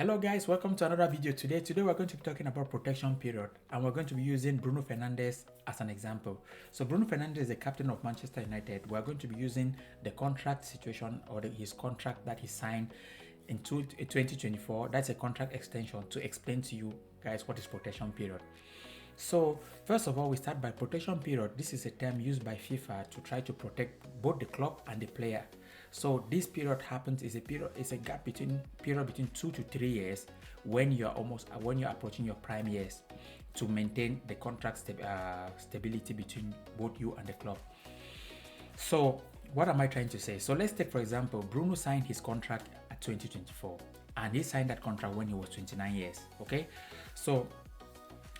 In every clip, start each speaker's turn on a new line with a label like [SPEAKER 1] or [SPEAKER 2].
[SPEAKER 1] Hello guys, welcome to another video. Today we're going to be talking about protection period, and we're going to be using Bruno Fernandes as an example. So Bruno Fernandes is the captain of Manchester United. We're going to be using the contract situation or his contract that he signed in 2024. That's a contract extension to explain to you guys what is protection period. So first of all, we start by protection period. This is a term used by FIFA to try to protect both the club and the player. So this period happens is a gap between 2 to 3 years when you're approaching your prime years, to maintain the contract stability between both you and the club. So what am I trying to say? So let's take, for example, Bruno signed his contract at 2024, and he signed that contract when he was 29 years. Okay, so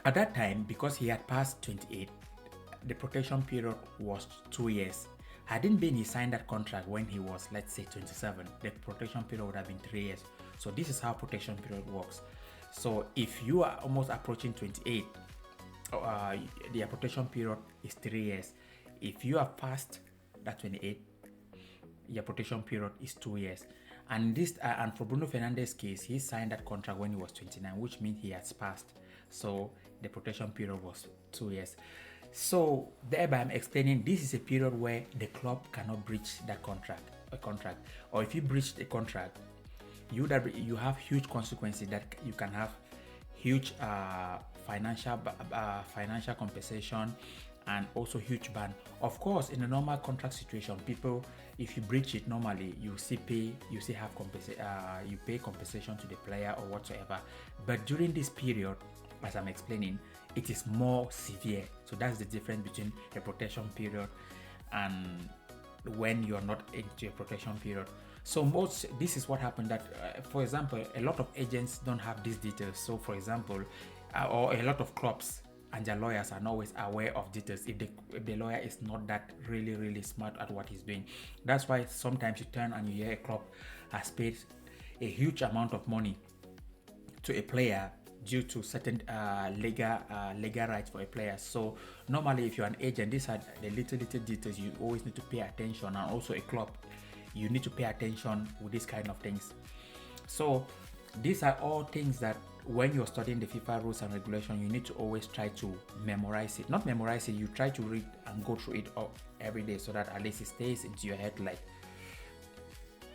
[SPEAKER 1] at that time, because he had passed 28, the protection period was 2 years. Hadn't been he signed that contract when he was, let's say, 27, the protection period would have been 3 years. So this is how protection period works. So if you are almost approaching 28, the protection period is 3 years. If you are past that 28, your protection period is 2 years. And this and for Bruno Fernandes' case, he signed that contract when he was 29, which means he has passed. So the protection period was 2 years. So thereby I'm explaining this is a period where the club cannot breach that contract, or if you breach the contract, you have huge consequences. That you can have huge financial compensation, and also huge ban. Of course, in a normal contract situation, people, if you breach it normally, you pay compensation to the player or whatsoever. But during this period, as I'm explaining, it is more severe. So that's the difference between a protection period and when you're not into a protection period. So this is what happened, that for example, a lot of agents don't have these details. So for example, or a lot of clubs and their lawyers are not always aware of details if the lawyer is not that really smart at what he's doing. That's why sometimes you turn and you hear a club has paid a huge amount of money to a player due to certain legal rights for a player. So normally, if you're an agent, these are the little details you always need to pay attention, and also a club, you need to pay attention with these kind of things. So these are all things that when you're studying the FIFA rules and regulation, you need to always try to memorize it. Not memorize it, you try to read and go through it every day, so that at least it stays into your head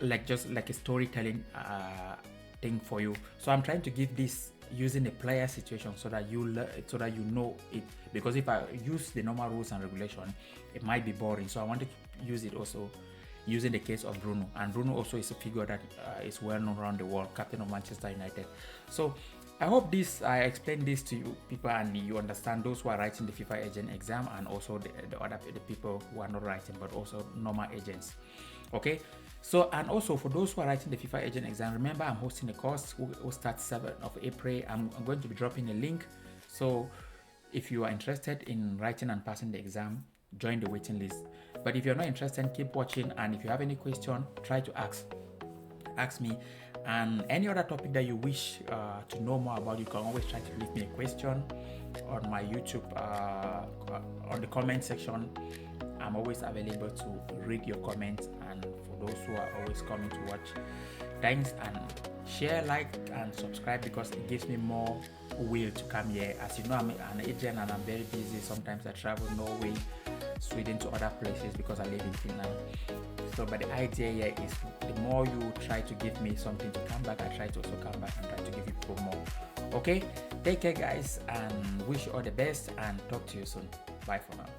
[SPEAKER 1] like just like a storytelling thing for you. So I'm trying to give this using a player situation so that you know it, because if I use the normal rules and regulation, it might be boring. So I wanted to use it also using the case of Bruno, and Bruno also is a figure that is well known around the world, captain of Manchester United. So I hope I explained this to you people, and you understand, those who are writing the FIFA agent exam, and also the people who are not writing but also normal agents. Okay, so and also for those who are writing the FIFA agent exam, remember I'm hosting a course who starts 7th of April. I'm going to be dropping a link. So if you are interested in writing and passing the exam, join the waiting list. But if you're not interested, keep watching, and if you have any question, try to ask me. And any other topic that you wish to know more about, you can always try to leave me a question on my YouTube on the comment section. I'm always available to read your comments, and for those who are always coming to watch, thanks, and share, like, and subscribe, because it gives me more will to come here. As you know, I'm an agent and I'm very busy. Sometimes I travel Norway, Sweden, to other places because I live in Finland. So but the idea here is, the more you try to give me something to come back, I try to also come back and try to give you people more. Okay, take care guys, and wish you all the best, and talk to you soon. Bye for now.